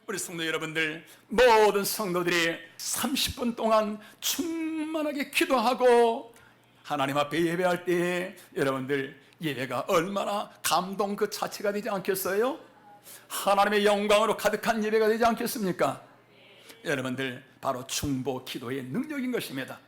우리 성도 여러분들, 모든 성도들이 30분 동안 충만하게 기도하고 하나님 앞에 예배할 때에 여러분들 예배가 얼마나 감동 그 자체가 되지 않겠어요? 하나님의 영광으로 가득한 예배가 되지 않겠습니까? 여러분들, 바로 중보 기도의 능력인 것입니다.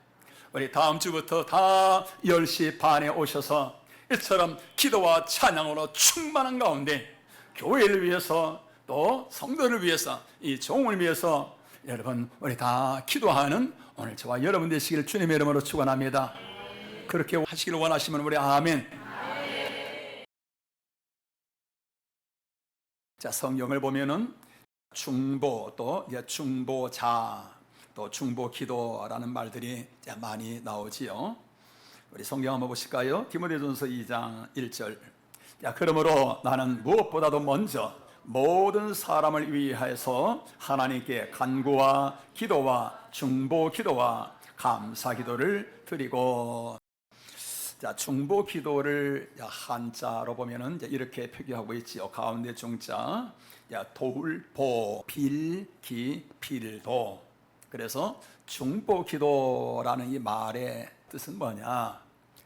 우리 다음 주부터 다 10시 반에 오셔서 이처럼 기도와 찬양으로 충만한 가운데 교회를 위해서 또 성도를 위해서 이 종을 위해서 여러분 우리 다 기도하는 오늘 저와 여러분 되시기를 주님의 이름으로 축원합니다. 그렇게 하시기를 원하시면 우리 아멘. 자, 성경을 보면은 중보 또 중보자 또 중보기도라는 말들이 많이 나오지요. 우리 성경 한번 보실까요? 디모데전서 2장 1절. 자, 그러므로 나는 무엇보다도 먼저 모든 사람을 위하여서 하나님께 간구와 기도와 중보기도와 감사기도를 드리고. 자, 중보기도를 한자로 보면은 이렇게 표기하고 있지요. 가운데 중자, 돌보 빌기 빌도. 그래서 중보기도라는 이 말의 뜻은 뭐냐?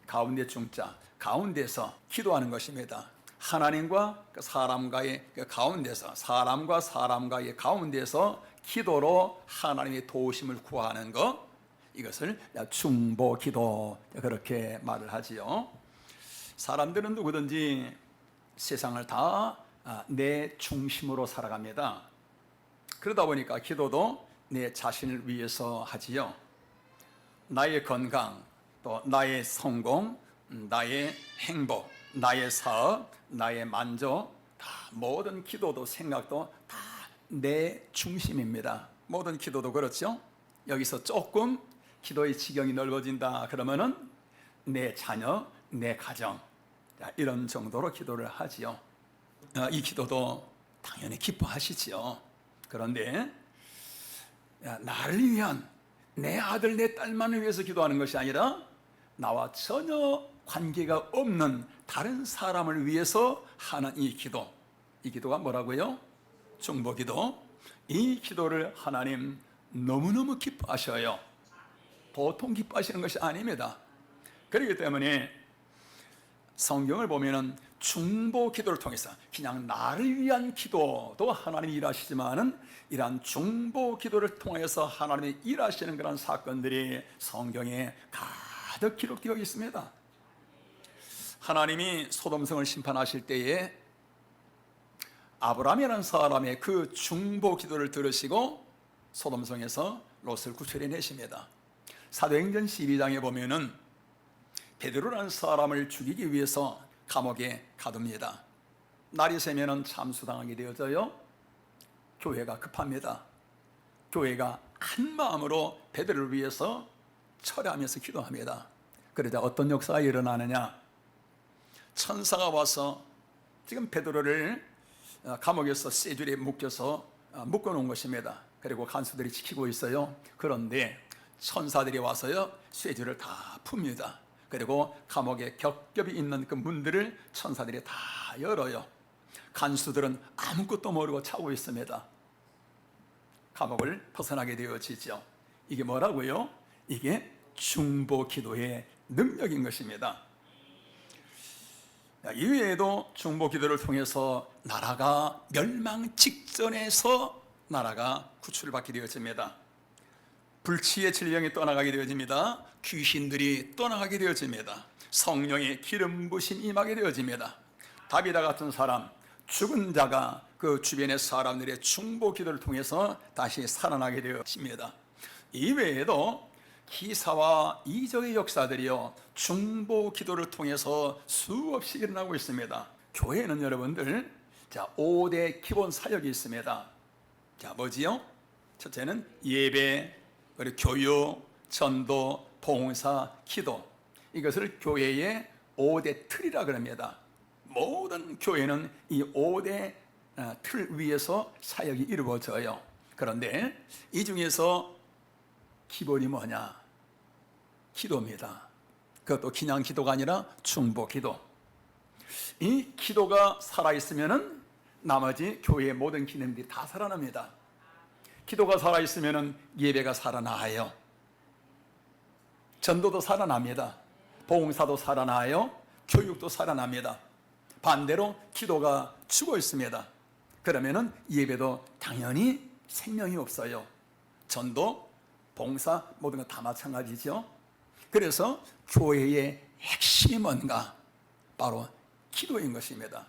가운데 중자, 가운데서 기도하는 것입니다. 하나님과 사람과의 가운데서, 사람과 사람과의 가운데서 기도로 하나님의 도우심을 구하는 것, 이것을 중보기도 그렇게 말을 하지요. 사람들은 누구든지 세상을 다 내 중심으로 살아갑니다. 그러다 보니까 기도도 내 자신을 위해서 하지요. 나의 건강, 또 나의 성공, 나의 행복, 나의 사업, 나의 만족, 다 모든 기도도 생각도 다 내 중심입니다. 모든 기도도 그렇죠. 여기서 조금 기도의 지경이 넓어진다 그러면은 내 자녀, 내 가정, 이런 정도로 기도를 하지요. 이 기도도 당연히 기뻐하시지요. 그런데 나를 위한, 내 아들 내 딸만을 위해서 기도하는 것이 아니라 나와 전혀 관계가 없는 다른 사람을 위해서 하는 이 기도가 뭐라고요? 중보기도. 이 기도를 하나님 너무너무 기뻐하셔요. 보통 기뻐하시는 것이 아닙니다. 그렇기 때문에 성경을 보면은 중보 기도를 통해서 그냥 나를 위한 기도도 하나님이 일하시지만은 이러한 중보 기도를 통해서 하나님이 일하시는 그런 사건들이 성경에 가득 기록되어 있습니다. 하나님이 소돔성을 심판하실 때에 아브라함이라는 사람의 그 중보 기도를 들으시고 소돔성에서 롯을 구출해 내십니다. 사도행전 12장에 보면은 베드로라는 사람을 죽이기 위해서 감옥에 가둡니다. 날이 새면은 참수당하게 되어져요. 교회가 급합니다. 교회가 한 마음으로 베드로를 위해서 철회하면서 기도합니다. 그러자 어떤 역사가 일어나느냐? 천사가 와서 지금 베드로를 감옥에서 쇠줄에 묶여서 묶어놓은 것입니다. 그리고 간수들이 지키고 있어요. 그런데 천사들이 와서요 쇠줄을 다 풉니다. 그리고 감옥에 겹겹이 있는 그 문들을 천사들이 다 열어요. 간수들은 아무것도 모르고 차고 있습니다. 감옥을 벗어나게 되어지죠. 이게 뭐라고요? 이게 중보 기도의 능력인 것입니다. 이외에도 중보 기도를 통해서 나라가 멸망 직전에서 나라가 구출을 받게 되어집니다. 불치의 질병이 떠나가게 되어집니다. 귀신들이 떠나가게 되어집니다. 성령의 기름 부심이 임하게 되어집니다. 다비다 같은 사람, 죽은 자가 그 주변의 사람들의 중보 기도를 통해서 다시 살아나게 되어집니다. 이외에도 기사와 이적의 역사들이요 중보 기도를 통해서 수없이 일어나고 있습니다. 교회는 여러분들 5대 기본 사역이 있습니다. 뭐지요? 첫째는 예배, 그리고 교육, 전도, 봉사, 기도. 이것을 교회의 5대 틀이라 그럽니다. 모든 교회는 이 5대 틀 위에서 사역이 이루어져요. 그런데 이 중에서 기본이 뭐냐? 기도입니다. 그것도 그냥 기도가 아니라 중보 기도. 이 기도가 살아있으면은 나머지 교회의 모든 기능들이 다 살아납니다. 기도가 살아있으면 예배가 살아나요. 전도도 살아납니다. 봉사도 살아나요. 교육도 살아납니다. 반대로 기도가 죽어 있습니다. 그러면은 예배도 당연히 생명이 없어요. 전도, 봉사 모든 거 다 마찬가지죠. 그래서 교회의 핵심이 뭔가? 바로 기도인 것입니다.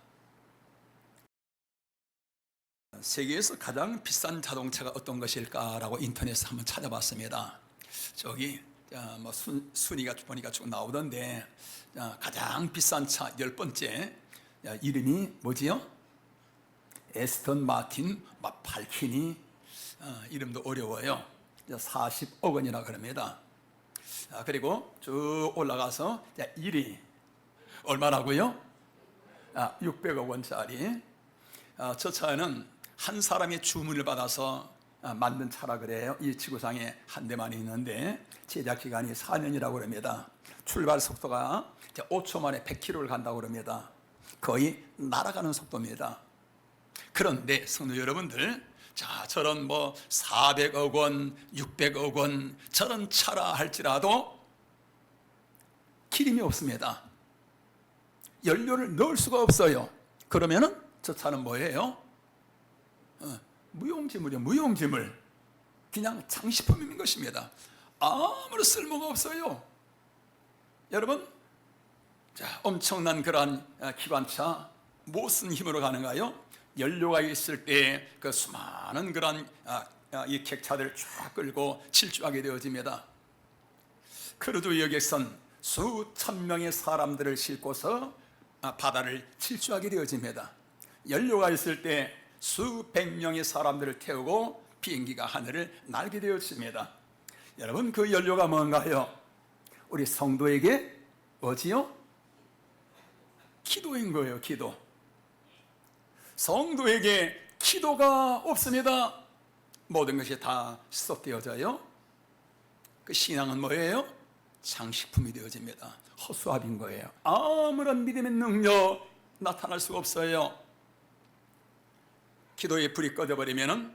세계에서 가장 비싼 자동차가 어떤 것일까라고 인터넷에 한번 찾아봤습니다. 저기 뭐 순위가 보니까 쭉 나오던데, 가장 비싼 차 10번째 이름이 뭐지요? 에스턴 마틴 발키니. 이름도 어려워요. 40억 원이라 그럽니다. 그리고 쭉 올라가서 1위 얼마라고요? 600억 원짜리. 저 차는 한 사람의 주문을 받아서 만든 차라 그래요. 이 지구상에 한 대만 있는데 제작 기간이 4년이라고 그럽니다. 출발 속도가 5초 만에 100km를 간다고 그럽니다. 거의 날아가는 속도입니다. 그런데 성도 여러분들, 저런 400억 원, 600억 원 저런 차라 할지라도 기름이 없습니다. 연료를 넣을 수가 없어요. 그러면은 저 차는 뭐예요? 무용지물이요. 무용지물. 그냥 장식품인 것입니다. 아무런 쓸모가 없어요. 여러분, 엄청난 그러한 기관차 무슨 힘으로 가는가요? 연료가 있을 때 그 수많은 그런 이 객차들을 쫙 끌고 질주하게 되어집니다. 크루즈역에선 수천 명의 사람들을 싣고서 바다를 질주하게 되어집니다. 연료가 있을 때 수백 명의 사람들을 태우고 비행기가 하늘을 날게 되었습니다. 여러분, 그 연료가 뭔가요? 우리 성도에게 뭐지요? 기도인 거예요. 기도. 성도에게 기도가 없습니다. 모든 것이 다 스톱되어져요. 그 신앙은 뭐예요? 장식품이 되어집니다. 허수아비인 거예요. 아무런 믿음의 능력 나타날 수가 없어요. 기도의 불이 꺼져버리면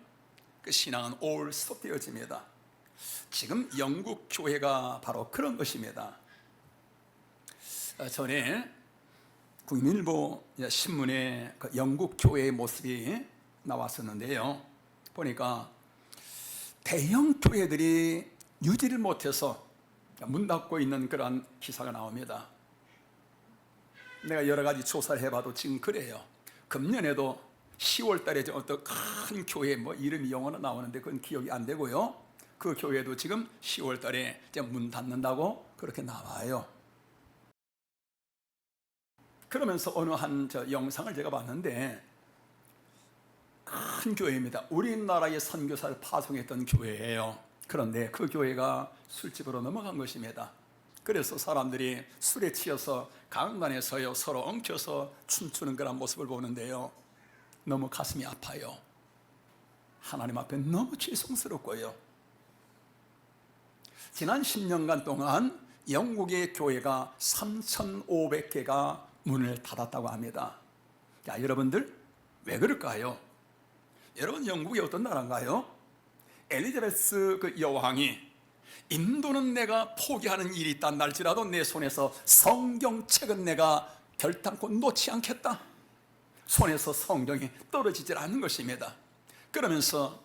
그 신앙은 올 스톱되어집니다. 지금 영국 교회가 바로 그런 것입니다. 전에 국민일보 신문에 그 영국 교회의 모습이 나왔었는데요. 보니까 대형 교회들이 유지를 못해서 문 닫고 있는 그런 기사가 나옵니다. 내가 여러 가지 조사를 해봐도 지금 그래요. 금년에도 10월 달에 어떤 큰 교회 이름이 영어로 나오는데 그건 기억이 안 되고요. 그 교회도 지금 10월 달에 문 닫는다고 그렇게 나와요. 그러면서 어느 한 영상을 제가 봤는데, 큰 교회입니다. 우리나라의 선교사를 파송했던 교회예요. 그런데 그 교회가 술집으로 넘어간 것입니다. 그래서 사람들이 술에 취해서 강간에서요 서로 엉켜서 춤추는 그런 모습을 보는데요, 너무 가슴이 아파요. 하나님 앞에 너무 죄송스럽고요. 지난 10년간 동안 영국의 교회가 3,500개가 문을 닫았다고 합니다. 여러분들 왜 그럴까요? 여러분, 영국이 어떤 나라인가요? 엘리자베스 그 여왕이 인도는 내가 포기하는 일이 있단 날지라도 내 손에서 성경책은 내가 결단코 놓지 않겠다. 손에서 성경이 떨어지질 않는 것입니다. 그러면서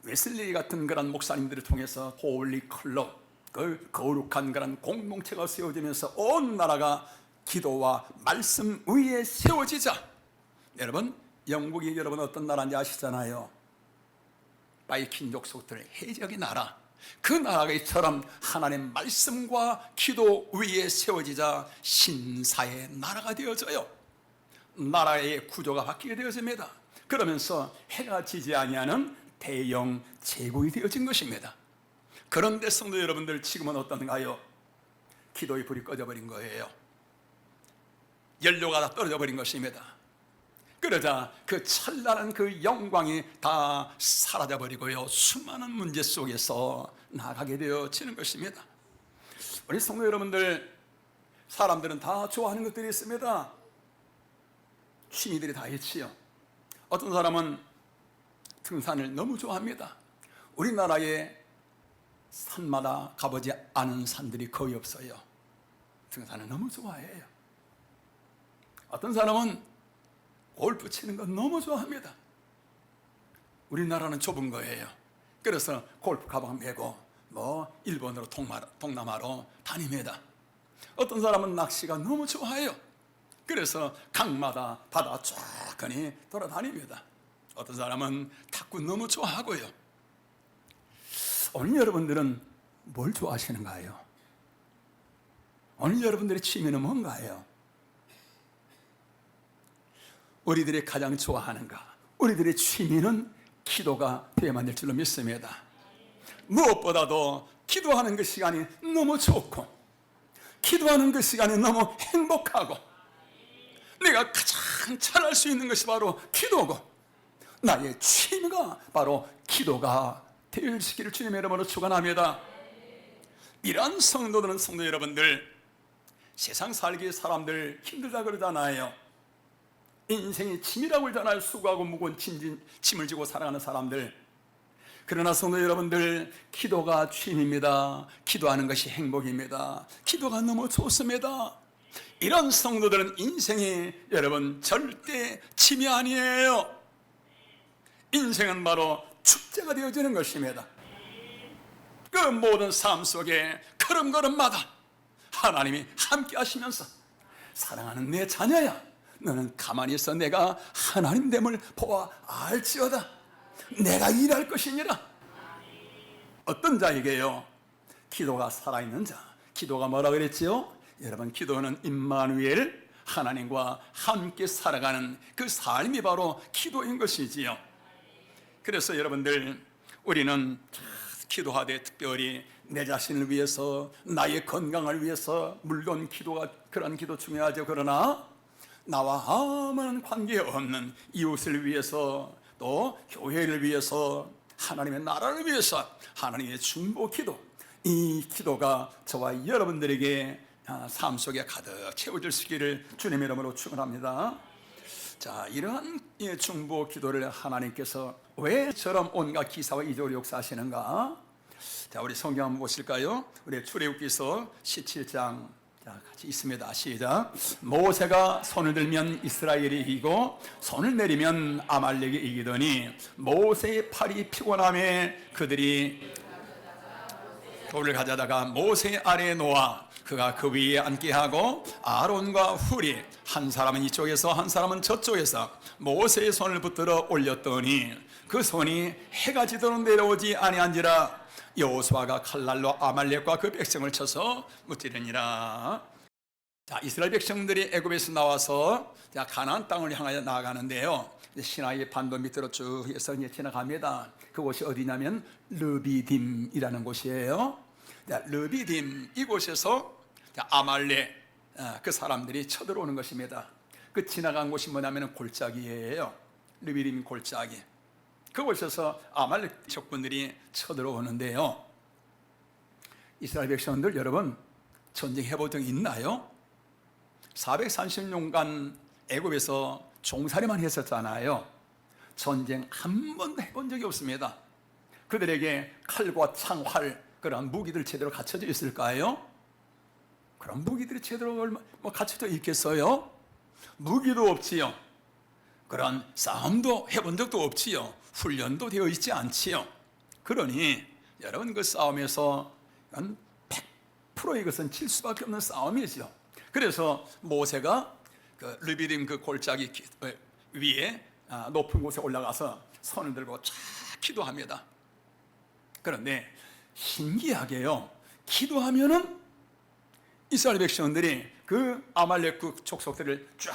웨슬리 같은 그런 목사님들을 통해서 홀리 클럽, 그 거룩한 그런 공동체가 세워지면서 온 나라가 기도와 말씀 위에 세워지자. 여러분, 영국이 여러분 어떤 나라인지 아시잖아요. 바이킹 족속들 해적의 나라. 그 나라가 이처럼 하나님의 말씀과 기도 위에 세워지자 신사의 나라가 되어져요. 나라의 구조가 바뀌게 되어집니다. 그러면서 해가 지지 아니하는 대영 제국이 되어진 것입니다. 그런데 성도 여러분들, 지금은 어떤가요? 기도의 불이 꺼져버린 거예요. 연료가 다 떨어져 버린 것입니다. 그러자 그 찬란한 그 영광이 다 사라져 버리고요, 수많은 문제 속에서 나가게 되어지는 것입니다. 우리 성도 여러분들, 사람들은 다 좋아하는 것들이 있습니다. 취미들이 다 있지요. 어떤 사람은 등산을 너무 좋아합니다. 우리나라에 산마다 가보지 않은 산들이 거의 없어요. 등산을 너무 좋아해요. 어떤 사람은 골프 치는 거 너무 좋아합니다. 우리나라는 좁은 거예요. 그래서 골프 가방 메고 일본으로 동남아로 다닙니다. 어떤 사람은 낚시가 너무 좋아해요. 그래서 강마다 바다 쫙 돌아다닙니다. 어떤 사람은 탁구 너무 좋아하고요. 오늘 여러분들은 뭘 좋아하시는가요? 오늘 여러분들의 취미는 뭔가요? 우리들이 가장 좋아하는가? 우리들의 취미는 기도가 되어야만 될 줄로 믿습니다. 무엇보다도 기도하는 그 시간이 너무 좋고, 기도하는 그 시간이 너무 행복하고, 내가 가장 잘할 수 있는 것이 바로 기도고, 나의 취미가 바로 기도가 되시기를 주님의 이름으로 축원합니다. 이러한 성도 여러분들, 세상 살기 사람들 힘들다 그러잖아요. 인생이 짐이라고 그러잖아요. 수고하고 무거운 짐을 지고 살아가는 사람들. 그러나 성도 여러분들, 기도가 취미입니다. 기도하는 것이 행복입니다. 기도가 너무 좋습니다. 이런 성도들은 인생이 여러분 절대 짐이 아니에요. 인생은 바로 축제가 되어지는 것입니다. 그 모든 삶 속에 걸음걸음마다 하나님이 함께 하시면서, 사랑하는 내 자녀야, 너는 가만히 있어. 내가 하나님됨을 보아 알지어다. 내가 일할 것이니라. 어떤 자에게요? 기도가 살아있는 자. 기도가 뭐라 그랬지요? 여러분, 기도는 임마누엘, 하나님과 함께 살아가는 그 삶이 바로 기도인 것이지요. 그래서 여러분들, 우리는 기도하되 특별히 내 자신을 위해서, 나의 건강을 위해서, 물론 기도가, 그런 기도 중요하죠. 그러나 나와 아무런 관계없는 이웃을 위해서, 또 교회를 위해서, 하나님의 나라를 위해서 하나님의 중보 기도, 이 기도가 저와 여러분들에게 삶 속에 가득 채워질 수 있기를 주님의 이름으로 축원합니다. 자, 이러한 중보 기도를 하나님께서 왜 저런 온갖 기사와 이적으로 역사하시는가? 자, 우리 성경 한번 보실까요? 우리 출애굽기서 17장, 자, 같이 있습니다. 시작. 모세가 손을 들면 이스라엘이 이기고 손을 내리면 아말렉이 이기더니 모세의 팔이 피곤함에 그들이 돌을 가져다가 모세 아래에 놓아 그가 그 위에 앉게 하고 아론과 훌이 한 사람은 이쪽에서 한 사람은 저쪽에서 모세의 손을 붙들어 올렸더니 그 손이 해가 지도록 내려오지 아니한지라. 여호수아가 칼날로 아말렉과 그 백성을 쳐서 무찌르니라. 자, 이스라엘 백성들이 애굽에서 나와서 가나안 땅을 향하여 나아가는데요, 시나이 반도 밑으로 쭉 해서 지나갑니다. 그곳이 어디냐면 르비딤이라는 곳이에요. 르비딤, 이곳에서 아말렉 그 사람들이 쳐들어오는 것입니다. 그 지나간 곳이 뭐냐면 골짜기예요. 르비딤 골짜기. 그곳에서 아말렉 적군들이 쳐들어오는데요, 이스라엘 백성들 여러분 전쟁해 본 적 있나요? 430년간 애굽에서 종살이만 했었잖아요. 전쟁 한 번도 해본 적이 없습니다. 그들에게 칼과 창, 활, 그런 무기들 제대로 갖춰져 있을까요? 그런 무기들이 제대로 갖춰져 있겠어요? 무기도 없지요. 그런 싸움도 해본 적도 없지요. 훈련도 되어 있지 않지요. 그러니 여러분, 그 싸움에서 100% 이것은 질 수밖에 없는 싸움이죠. 그래서 모세가 그 르비딤 그 골짜기 위에 높은 곳에 올라가서 손을 들고 쫙 기도합니다. 그런데 신기하게요, 기도하면은 이스라엘 백성들이 그 아말렉 그 족속들을 쫙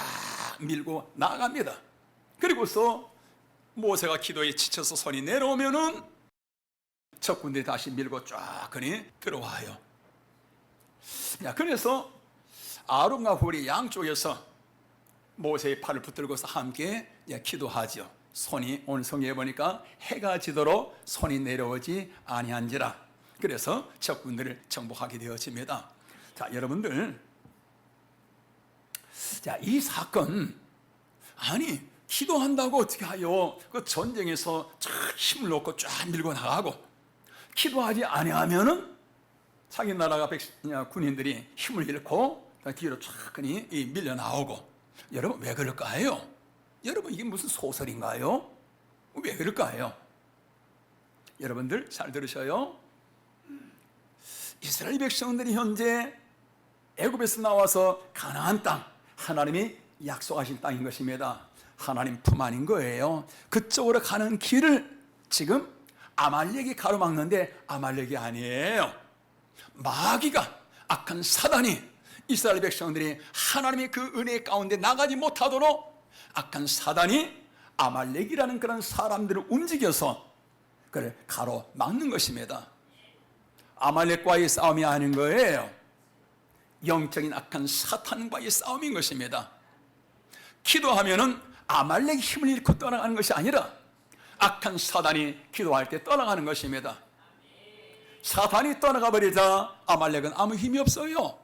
밀고 나갑니다. 그리고서 모세가 기도에 지쳐서 손이 내려오면은 적군들이 다시 밀고 쫙 들어와요. 그래서 아론과 훌이 양쪽에서 모세의 팔을 붙들고서 함께 기도하죠. 손이, 오늘 성경에 보니까 해가 지도록 손이 내려오지 아니한지라. 그래서 적군들을 정복하게 되어집니다. 자, 여러분들, 자, 이 사건 아니, 기도한다고 어떻게 하여 그 전쟁에서 쫙 힘을 놓고 쫙 밀고 나가고, 기도하지 아니하면은 자기 나라가 군인들이 힘을 잃고 뒤로 쫙 밀려 나오고. 여러분, 왜 그럴까요? 여러분, 이게 무슨 소설인가요? 왜 그럴까요? 여러분들 잘 들으셔요. 이스라엘 백성들이 현재 애굽에서 나와서 가나안 땅, 하나님이 약속하신 땅인 것입니다. 하나님 품 안인 거예요. 그쪽으로 가는 길을 지금 아말렉이 가로막는데, 아말렉이 아니에요. 마귀가, 악한 사단이 이스라엘 백성들이 하나님의 그 은혜 가운데 나가지 못하도록 악한 사단이 아말렉이라는 그런 사람들을 움직여서 그를 가로막는 것입니다. 아말렉과의 싸움이 아닌 거예요. 영적인 악한 사탄과의 싸움인 것입니다. 기도하면은 아말렉이 힘을 잃고 떠나가는 것이 아니라 악한 사단이 기도할 때 떠나가는 것입니다. 사탄이 떠나가 버리자 아말렉은 아무 힘이 없어요.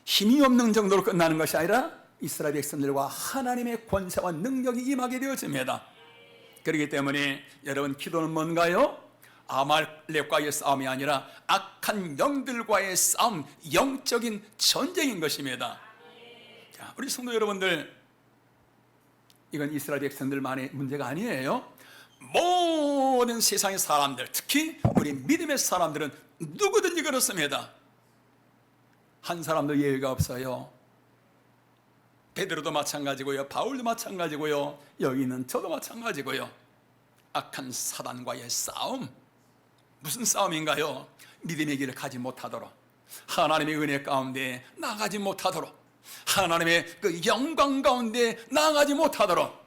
힘이 없는 정도로 끝나는 것이 아니라 이스라엘 백성들과 하나님의 권세와 능력이 임하게 되어집니다. 그렇기 때문에 여러분, 기도는 뭔가요? 아말렉과의 싸움이 아니라 악한 영들과의 싸움, 영적인 전쟁인 것입니다. 자, 우리 성도 여러분들, 이건 이스라엘 백성들만의 문제가 아니에요. 모든 세상의 사람들, 특히 우리 믿음의 사람들은 누구든지 그렇습니다. 한 사람도 예외가 없어요. 베드로도 마찬가지고요, 바울도 마찬가지고요, 여기 있는 저도 마찬가지고요. 악한 사단과의 싸움. 무슨 싸움인가요? 믿음의 길을 가지 못하도록, 하나님의 은혜 가운데 나가지 못하도록, 하나님의 그 영광 가운데 나가지 못하도록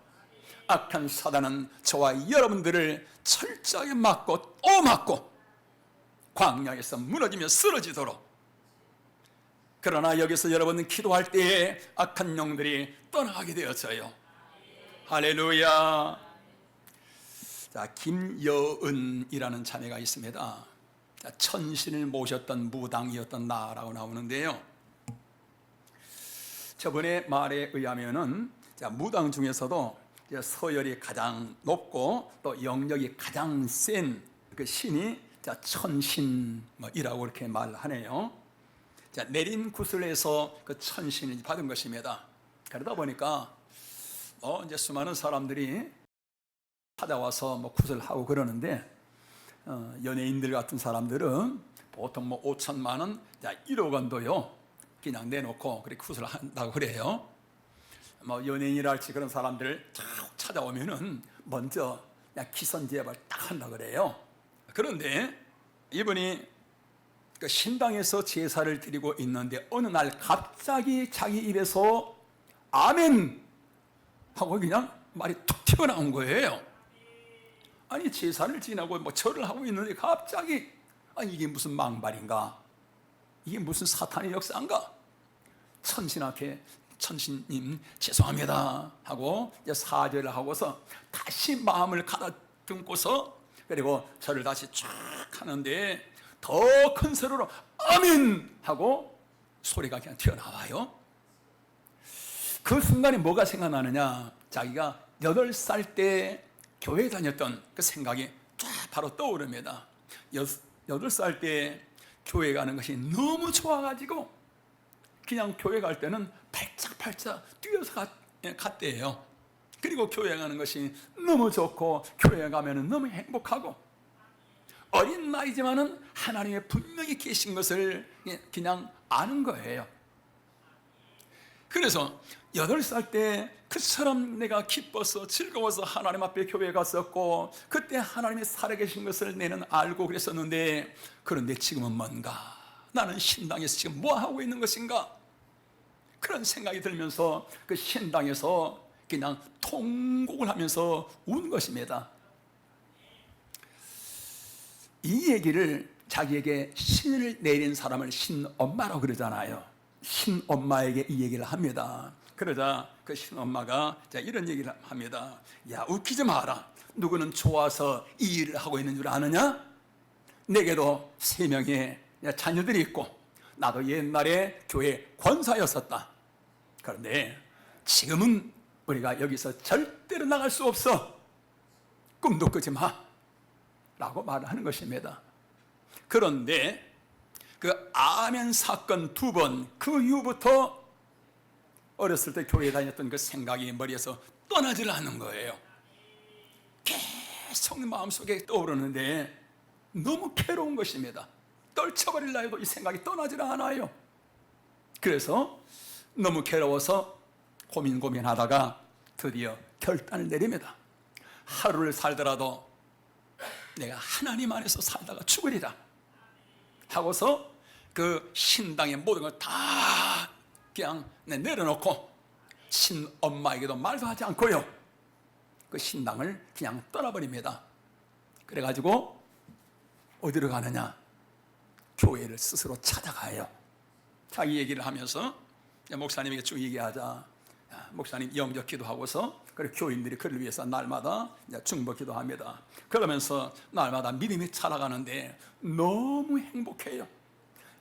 악한 사단은 저와 여러분들을 철저하게 막고 또 막고 광야에서 무너지며 쓰러지도록. 그러나 여기서 여러분은 기도할 때에 악한 영들이 떠나가게 되었어요. 할렐루야. 자, 김여은이라는 자매가 있습니다. 자, 천신을 모셨던 무당이었던 나라고 나오는데요. 저번에 말에 의하면은, 자, 무당 중에서도 서열이 가장 높고 또 영역이 가장 센 그 신이, 자, 천신이라고 이렇게 말하네요. 자, 내린 구슬에서 그 천신을 받은 것입니다. 그러다 보니까 이제 수많은 사람들이 찾아와서 구슬하고 그러는데, 연예인들 같은 사람들은 보통 5천만 원, 1억 원도요 그냥 내놓고 그렇게 구슬을 한다고 그래요. 연예인이라 할지 그런 사람들 찾아오면은 먼저 그냥 기선제압을 딱 한다 그래요. 그런데 이분이 그 신당에서 제사를 드리고 있는데 어느 날 갑자기 자기 입에서 아멘 하고 그냥 말이 툭 튀어나온 거예요. 아니, 제사를 지내고 절을 하고 있는데 갑자기, 아니, 이게 무슨 망발인가? 이게 무슨 사탄의 역사인가? 천신 앞에, 천신님 죄송합니다 하고 사죄를 하고서 다시 마음을 가다듬고서, 그리고 절을 다시 쫙 하는데 더 큰 소리로 아멘 하고 소리가 그냥 튀어나와요. 그 순간에 뭐가 생각나느냐, 자기가 8살 때 교회 다녔던 그 생각이 쫙 바로 떠오릅니다. 8살 때 교회 가는 것이 너무 좋아가지고 그냥 교회 갈 때는 팔짝팔짝 뛰어서 갔대요. 그리고 교회 가는 것이 너무 좋고 교회 가면 너무 행복하고, 어린 나이지만은 하나님의 분명히 계신 것을 그냥 아는 거예요. 그래서 8살 때 그처럼 내가 기뻐서 즐거워서 하나님 앞에 교회에 갔었고, 그때 하나님이 살아계신 것을 내는 알고 그랬었는데, 그런데 지금은 뭔가, 나는 신당에서 지금 뭐 하고 있는 것인가, 그런 생각이 들면서 그 신당에서 그냥 통곡을 하면서 운 것입니다. 이 얘기를 자기에게 신을 내린 사람을 신엄마라고 그러잖아요. 신엄마에게 이 얘기를 합니다. 그러자 그 신엄마가 이런 얘기를 합니다. 야, 웃기지 마라. 누구는 좋아서 이 일을 하고 있는 줄 아느냐? 내게도 3명의 자녀들이 있고 나도 옛날에 교회 권사였었다. 그런데 지금은 우리가 여기서 절대로 나갈 수 없어. 꿈도 꾸지 마 라고 말을 하는 것입니다. 그런데 그 아멘 사건 2번, 그 이후부터 어렸을 때 교회에 다녔던 그 생각이 머리에서 떠나질 않는 거예요. 계속 마음속에 떠오르는데 너무 괴로운 것입니다. 떨쳐버릴라 해도 이 생각이 떠나질 않아요. 그래서 너무 괴로워서 고민하다가 드디어 결단을 내립니다. 하루를 살더라도 내가 하나님 안에서 살다가 죽으리라 하고서 그 신당의 모든 걸 다 그냥 내려놓고 친엄마에게도 말도 하지 않고요, 그 신당을 그냥 떠나버립니다. 그래가지고 어디로 가느냐? 교회를 스스로 찾아가요. 자기 얘기를 하면서 목사님에게 쭉 얘기하자. 목사님 영접 기도하고서 그리고 교인들이 그를 위해서 날마다 중보 기도합니다. 그러면서 날마다 믿음이 자라가는데 너무 행복해요.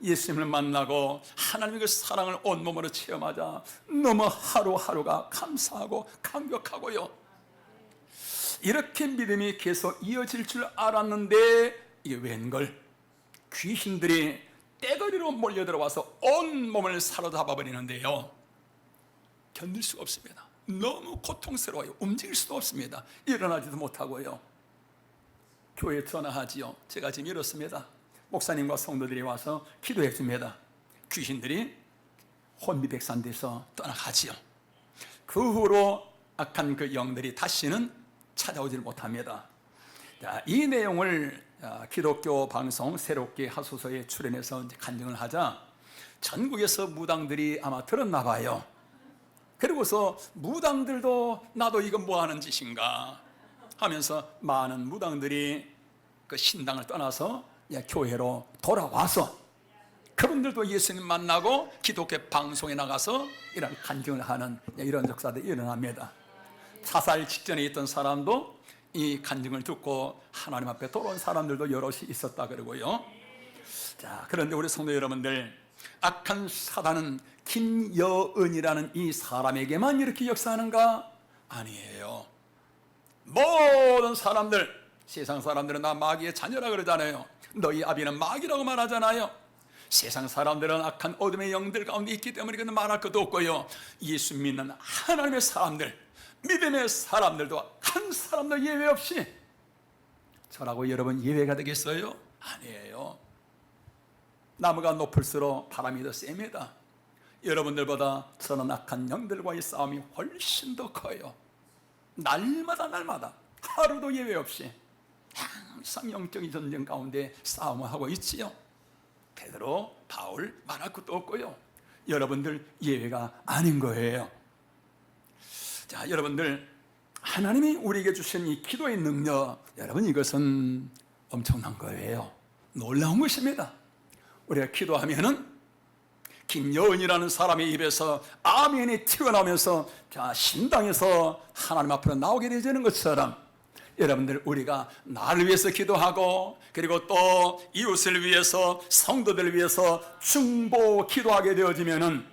예수님을 만나고 하나님의 그 사랑을 온몸으로 체험하자 너무 하루하루가 감사하고 감격하고요. 이렇게 믿음이 계속 이어질 줄 알았는데 이게 웬걸, 귀신들이 떼거리로 몰려들어와서 온몸을 사로잡아 버리는데요, 견딜 수가 없습니다. 너무 고통스러워요. 움직일 수도 없습니다. 일어나지도 못하고요. 교회에 전화하지요. 제가 지금 이렇습니다. 목사님과 성도들이 와서 기도해 줍니다. 귀신들이 혼미백산돼서 떠나가지요. 그 후로 악한 그 영들이 다시는 찾아오질 못합니다. 자, 이 내용을 기독교 방송 새롭게 하소서에 출연해서 이제 간증을 하자 전국에서 무당들이 아마 들었나 봐요. 그리고서 무당들도 나도 이거 뭐 하는 짓인가 하면서 많은 무당들이 그 신당을 떠나서 교회로 돌아와서 그분들도 예수님 만나고 기독교 방송에 나가서 이런 간증을 하는 이런 역사들이 일어납니다. 자살 직전에 있던 사람도 이 간증을 듣고 하나님 앞에 돌아온 사람들도 여럿이 있었다 그러고요. 자, 그런데 우리 성도 여러분들, 악한 사단은 김여은이라는 이 사람에게만 이렇게 역사하는가? 아니에요. 모든 사람들, 세상 사람들은 나 마귀의 자녀라 그러잖아요. 너희 아비는 마귀라고 말하잖아요. 세상 사람들은 악한 어둠의 영들 가운데 있기 때문에 그는 말할 것도 없고요. 예수 믿는 하나님의 사람들, 믿음의 사람들도 한 사람도 예외 없이 저라고 여러분 예외가 되겠어요? 아니에요. 나무가 높을수록 바람이 더 셉니다. 여러분들보다 저는 악한 영들과의 싸움이 훨씬 더 커요. 날마다 하루도 예외 없이 항상 영적인 전쟁 가운데 싸움을 하고 있지요. 베드로, 바울 말할 것도 없고요. 여러분들 예외가 아닌 거예요. 자, 여러분들 하나님이 우리에게 주신 이 기도의 능력, 여러분 이것은 엄청난 거예요. 놀라운 것입니다. 우리가 기도하면은 김여은이라는 사람의 입에서 아멘이 튀어나오면서 자, 신당에서 하나님 앞으로 나오게 되는 것처럼 여러분들 우리가 나를 위해서 기도하고 그리고 또 이웃을 위해서 성도들을 위해서 중보 기도하게 되어지면은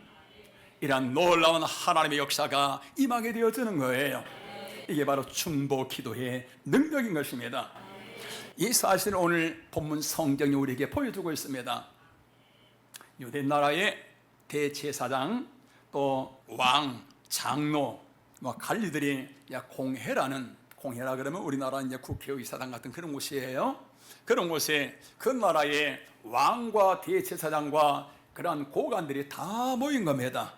이러한 놀라운 하나님의 역사가 임하게 되어지는 거예요. 이게 바로 중보 기도의 능력인 것입니다. 이 사실을 오늘 본문 성경이 우리에게 보여주고 있습니다. 유대 나라의 대제사장 또 왕, 장로, 관리들이 공회라 그러면 우리나라 이제 국회의사당 같은 그런 곳이에요. 그런 곳에 그 나라의 왕과 대제사장과 그러한 고관들이 다 모인 겁니다.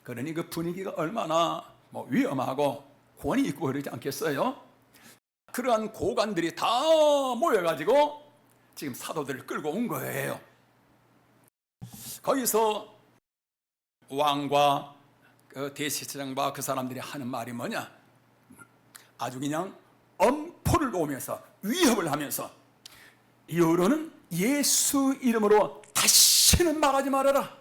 그러니 그 분위기가 얼마나 위험하고 권위 있고 그러지 않겠어요? 그러한 고관들이 다 모여가지고 지금 사도들을 끌고 온 거예요. 거기서 왕과 그 대제사장과 그 사람들이 하는 말이 뭐냐? 아주 그냥 엄포를 놓으면서 위협을 하면서 여러분은 예수 이름으로 다시는 말하지 말아라.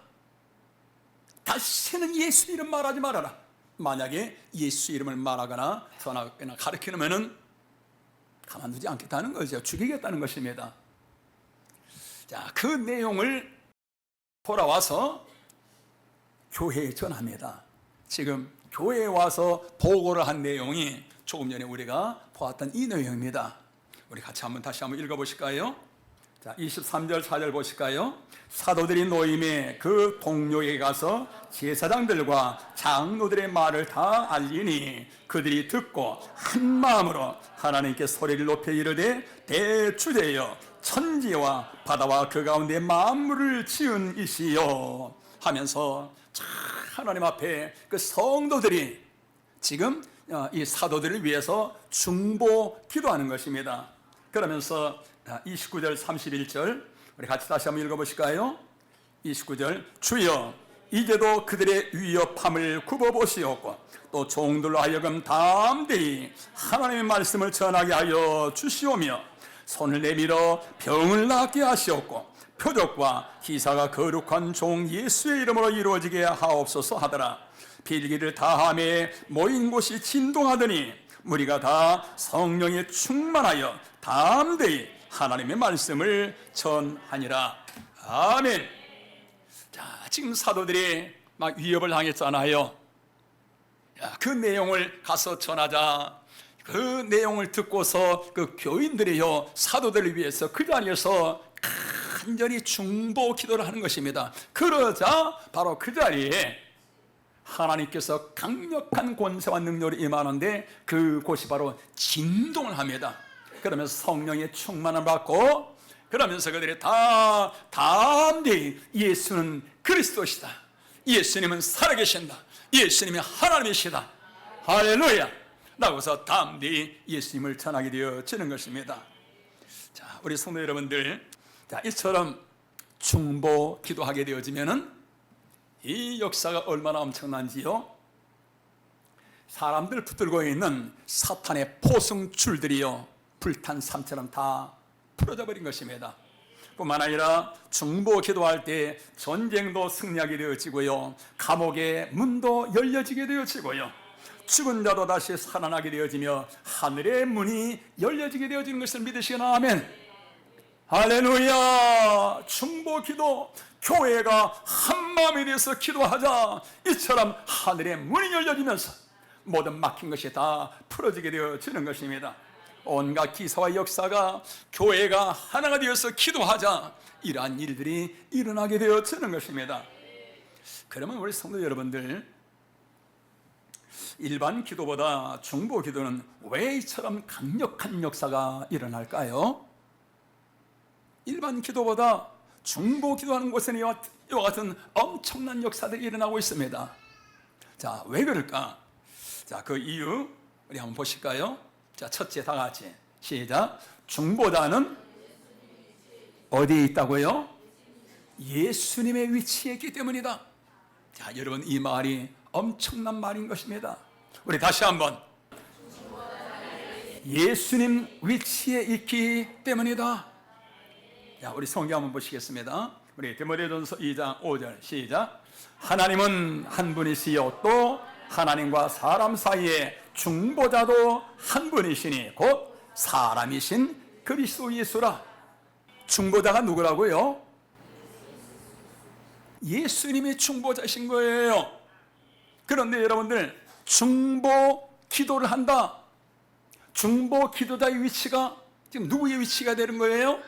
다시는 예수 이름 말하지 말아라. 만약에 예수 이름을 말하거나 전하거나 가르치면은 가만두지 않겠다는 거죠. 죽이겠다는 것입니다. 자, 그 내용을 돌아와서 교회에 전합니다. 지금 교회에 와서 보고를 한 내용이 조금 전에 우리가 보았던 이 내용입니다. 우리 같이 다시 한번 읽어보실까요? 자, 23절 4절 보실까요? 사도들이 노임에 그 동료에게 가서 제사장들과 장로들의 말을 다 알리니 그들이 듣고 한 마음으로 하나님께 소리를 높여 이르되 대주제여 천지와 바다와 그 가운데 만물을 지은 이시여 하면서 하나님 앞에 그 성도들이 지금 이 사도들을 위해서 중보 기도하는 것입니다. 그러면서 29절 31절 우리 같이 다시 한번 읽어보실까요? 29절 주여 이제도 그들의 위협함을 굽어보시옵고 또 종들로 하여금 담대히 하나님의 말씀을 전하게 하여 주시오며 손을 내밀어 병을 낫게 하시옵고 표적과 기사가 거룩한 종 예수의 이름으로 이루어지게 하옵소서 하더라. 빌기를 다함에 모인 곳이 진동하더니 무리가 다 성령에 충만하여 담대히 하나님의 말씀을 전하니라. 아멘. 자, 지금 사도들이 막 위협을 당했잖아요. 그 내용을 가서 전하자. 그 내용을 듣고서 그 교인들이요 사도들을 위해서 그 자리에서 간절히 중보 기도를 하는 것입니다. 그러자 바로 그 자리에 하나님께서 강력한 권세와 능력을 임하는데 그곳이 바로 진동을 합니다. 그러면서 성령의 충만을 받고 그러면서 그들이 다 담대히 예수는 그리스도시다, 예수님은 살아계신다, 예수님이 하나님이시다, 할렐루야 라고서 담대히 예수님을 전하게 되어지는 것입니다. 자, 우리 성도 여러분들, 자, 이처럼 중보 기도하게 되어지면은 이 역사가 얼마나 엄청난지요. 사람들 붙들고 있는 사탄의 포승줄들이요 불탄 삶처럼 다 풀어져 버린 것입니다. 뿐만 아니라 중보 기도할 때 전쟁도 승리하게 되어지고요, 감옥의 문도 열려지게 되어지고요, 죽은 자도 다시 살아나게 되어지며 하늘의 문이 열려지게 되어지는 것을 믿으시나? 아멘. 할렐루야. 중보 기도, 교회가 한마음이 돼서 기도하자. 이처럼 하늘의 문이 열려지면서 모든 막힌 것이 다 풀어지게 되어지는 것입니다. 온갖 기사와 역사가 교회가 하나가 되어서 기도하자, 이러한 일들이 일어나게 되어지는 것입니다. 그러면 우리 성도 여러분들, 일반 기도보다 중보 기도는 왜 이처럼 강력한 역사가 일어날까요? 일반 기도보다 중보 기도하는 곳에는 이와 같은 엄청난 역사들이 일어나고 있습니다. 자, 왜 그럴까? 자, 그 이유 우리 한번 보실까요? 자, 첫째, 다 같이 시작. 중보자는 어디에 있다고요? 예수님의 위치에 있기 때문이다. 자, 여러분, 이 말이 엄청난 말인 것입니다. 우리 다시 한번, 예수님 위치에 있기 때문이다. 자, 우리 성경 한번 보시겠습니다. 우리 디모데전서 2장 5절 시작. 하나님은 한 분이시요 또 하나님과 사람 사이에 중보자도 한 분이시니 곧 사람이신 그리스도 예수라. 중보자가 누구라고요? 예수님이 중보자신 거예요. 그런데 여러분들, 중보 기도를 한다. 중보 기도자의 위치가 지금 누구의 위치가 되는 거예요?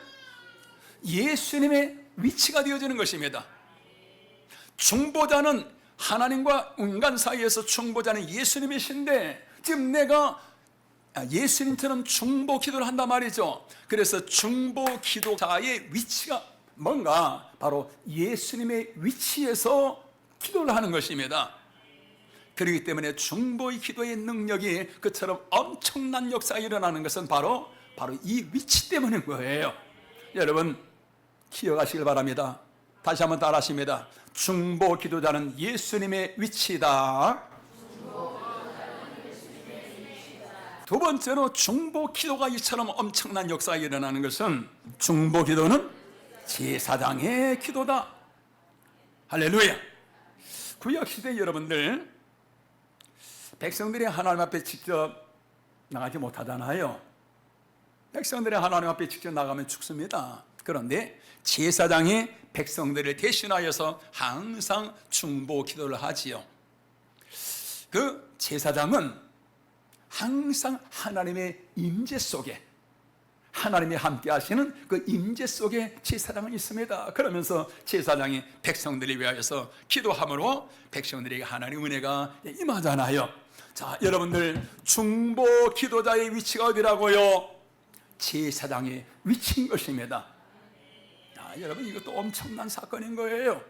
예수님의 위치가 되어지는 것입니다. 중보자는 하나님과 인간 사이에서 중보자는 예수님이신데, 지금 내가 예수님처럼 중보 기도를 한단 말이죠. 그래서 중보 기도자의 위치가 뭔가 바로 예수님의 위치에서 기도를 하는 것입니다. 그렇기 때문에 중보의 기도의 능력이 그처럼 엄청난 역사가 일어나는 것은 바로 이 위치 때문인 거예요. 여러분, 기억하시길 바랍니다. 다시 한번 따라하십니다. 중보 기도자는 예수님의 위치다. 두 번째로, 중보 기도가 이처럼 엄청난 역사가 일어나는 것은 중보 기도는 제사장의 기도다. 할렐루야. 구약시대 여러분들, 백성들이 하나님 앞에 직접 나가지 못하잖아요. 백성들이 하나님 앞에 직접 나가면 죽습니다. 그런데 제사장이 백성들을 대신하여서 항상 중보 기도를 하지요. 그 제사장은 항상 하나님의 임재 속에, 하나님이 함께 하시는 그 임재 속에 제사장은 있습니다. 그러면서 제사장이 백성들을 위하여서 기도함으로 백성들에게 하나님의 은혜가 임하잖아요. 자, 여러분들, 중보 기도자의 위치가 어디라고요? 제사장의 위치인 것입니다. 자, 여러분, 이것도 엄청난 사건인 거예요.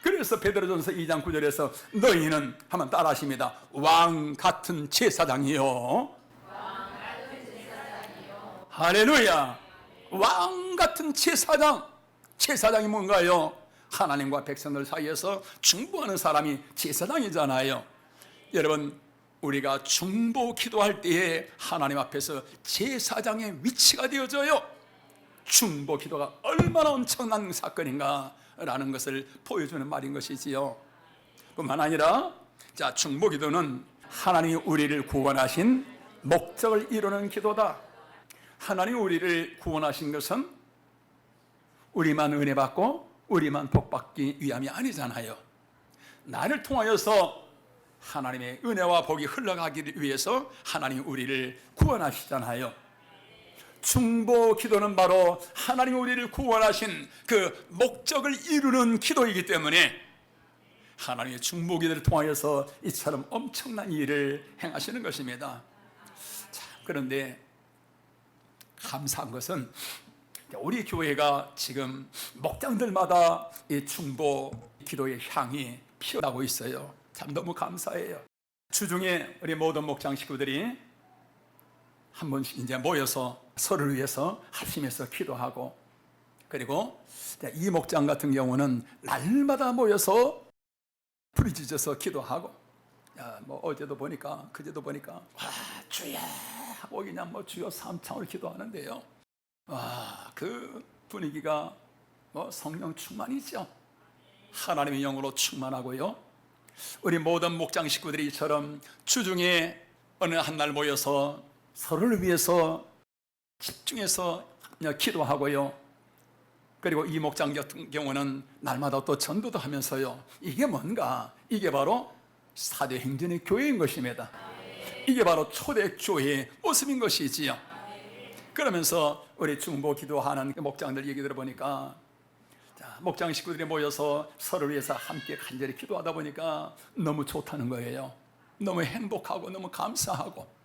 그래서 베드로전서 2장 9절에서 너희는 한번 따라하십니다. 왕 같은 제사장이요. 할렐루야. 왕 같은 제사장. 제사장이 뭔가요? 하나님과 백성들 사이에서 중보하는 사람이 제사장이잖아요. 여러분, 우리가 중보 기도할 때에 하나님 앞에서 제사장의 위치가 되어져요. 중보 기도가 얼마나 엄청난 사건인가 라는 것을 보여주는 말인 것이지요. 뿐만 아니라, 자, 중보 기도는 하나님이 우리를 구원하신 목적을 이루는 기도다. 하나님이 우리를 구원하신 것은 우리만 은혜 받고 우리만 복 받기 위함이 아니잖아요. 나를 통하여서 하나님의 은혜와 복이 흘러가기를 위해서 하나님이 우리를 구원하시잖아요. 중보 기도는 바로 하나님이 우리를 구원하신 그 목적을 이루는 기도이기 때문에 하나님의 중보 기도를 통하여서 이처럼 엄청난 일을 행하시는 것입니다. 자, 그런데 감사한 것은 우리 교회가 지금 목장들마다 이 중보 기도의 향이 피어나고 있어요. 참 너무 감사해요. 주중에 우리 모든 목장 식구들이 한 번씩 이제 모여서 서로를 위해서 합심해서 기도하고, 그리고 이 목장 같은 경우는 날마다 모여서 부르짖어서 기도하고, 뭐 어제도 보니까 그제도 보니까 와 주야 하고 그냥 뭐 주여 삼창으로 기도하는데요. 와, 그 분위기가 뭐 성령 충만이죠. 하나님의 영으로 충만하고요. 우리 모든 목장 식구들이 이처럼 주중에 어느 한 날 모여서 서로를 위해서 집중해서 기도하고요. 그리고 이 목장 같은 경우는 날마다 또 전도도 하면서요. 이게 뭔가? 이게 바로 사도행전의 교회인 것입니다. 이게 바로 초대교회의 모습인 것이지요. 그러면서 우리 중보 기도하는 목장들 얘기 들어보니까, 목장 식구들이 모여서 서로를 위해서 함께 간절히 기도하다 보니까 너무 좋다는 거예요. 너무 행복하고 너무 감사하고.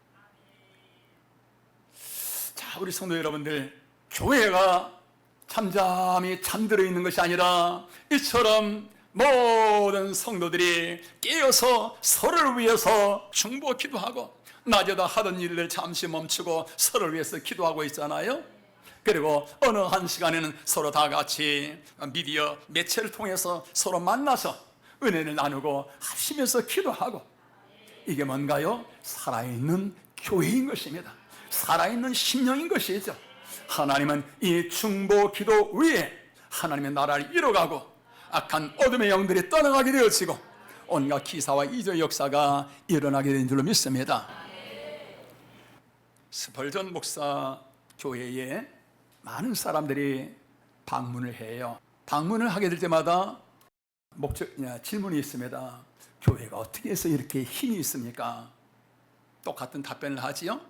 자, 우리 성도 여러분들, 교회가 잠잠히 잠들어 있는 것이 아니라 이처럼 모든 성도들이 깨어서 서로를 위해서 중보 기도하고, 낮에도 하던 일을 잠시 멈추고 서로를 위해서 기도하고 있잖아요. 그리고 어느 한 시간에는 서로 다 같이 미디어 매체를 통해서 서로 만나서 은혜를 나누고 합심해서 기도하고. 이게 뭔가요? 살아있는 교회인 것입니다. 살아있는 심령인 것이죠. 하나님은 이 중보 기도 위에 하나님의 나라를 이뤄가고 악한 어둠의 영들이 떠나가게 되어지고 온갖 기사와 이적 역사가 일어나게 된 줄로 믿습니다. 스펄전 목사 교회에 많은 사람들이 방문을 해요. 방문을 하게 될 때마다 질문이 있습니다. 교회가 어떻게 해서 이렇게 힘이 있습니까? 똑같은 답변을 하지요.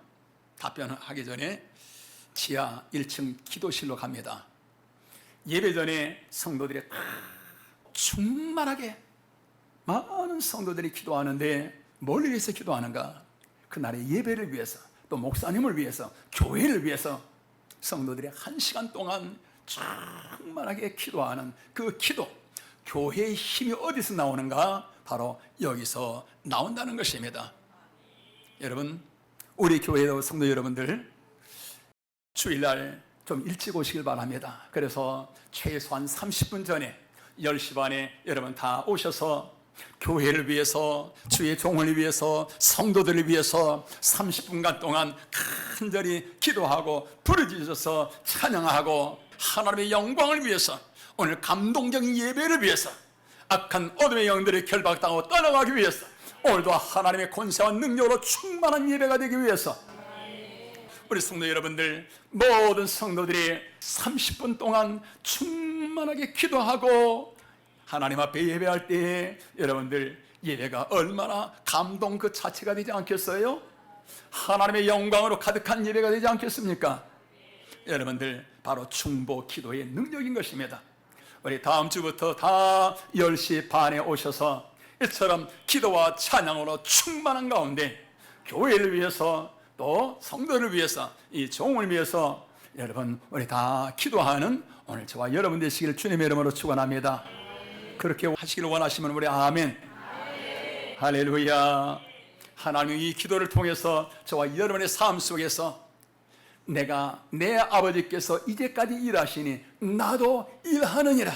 답변을 하기 전에 지하 1층 기도실로 갑니다. 예배 전에 성도들이 충만하게 많은 성도들이 기도하는데 뭘 위해서 기도하는가? 그날의 예배를 위해서, 또 목사님을 위해서, 교회를 위해서 성도들이 1시간 동안 충만하게 기도하는 그 기도, 교회의 힘이 어디서 나오는가? 바로 여기서 나온다는 것입니다. 여러분, 우리 교회 성도 여러분들, 주일날 좀 일찍 오시길 바랍니다. 그래서 최소한 30분 전에 10시 반에 여러분 다 오셔서 교회를 위해서, 주의 종을 위해서, 성도들을 위해서 30분간 동안 간절히 기도하고 부르짖어서 찬양하고 하나님의 영광을 위해서, 오늘 감동적인 예배를 위해서, 악한 어둠의 영들이 결박당하고 떠나가기 위해서, 오늘도 하나님의 권세와 능력으로 충만한 예배가 되기 위해서 우리 성도 여러분들, 모든 성도들이 30분 동안 충만하게 기도하고 하나님 앞에 예배할 때에 여러분들 예배가 얼마나 감동 그 자체가 되지 않겠어요? 하나님의 영광으로 가득한 예배가 되지 않겠습니까? 여러분들, 바로 중보 기도의 능력인 것입니다. 우리 다음 주부터 다 10시 반에 오셔서 이처럼 기도와 찬양으로 충만한 가운데 교회를 위해서, 또 성도를 위해서, 이 종을 위해서 여러분 우리 다 기도하는 오늘 저와 여러분 되시기를 주님의 이름으로 축원합니다. 그렇게 하시기를 원하시면 우리 아멘. 할렐루야. 하나님이 이 기도를 통해서 저와 여러분의 삶 속에서 내가, 내 아버지께서 이제까지 일하시니 나도 일하느니라.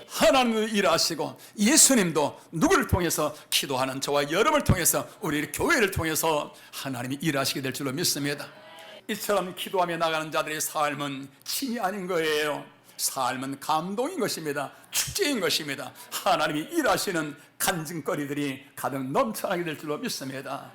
하나님도 일하시고 예수님도 누구를 통해서, 기도하는 저와 여러분을 통해서, 우리 교회를 통해서 하나님이 일하시게 될 줄로 믿습니다. 이처럼 기도하며 나가는 자들의 삶은 침이 아닌 거예요. 삶은 감동인 것입니다. 축제인 것입니다. 하나님이 일하시는 간증거리들이 가득 넘쳐나게 될 줄로 믿습니다.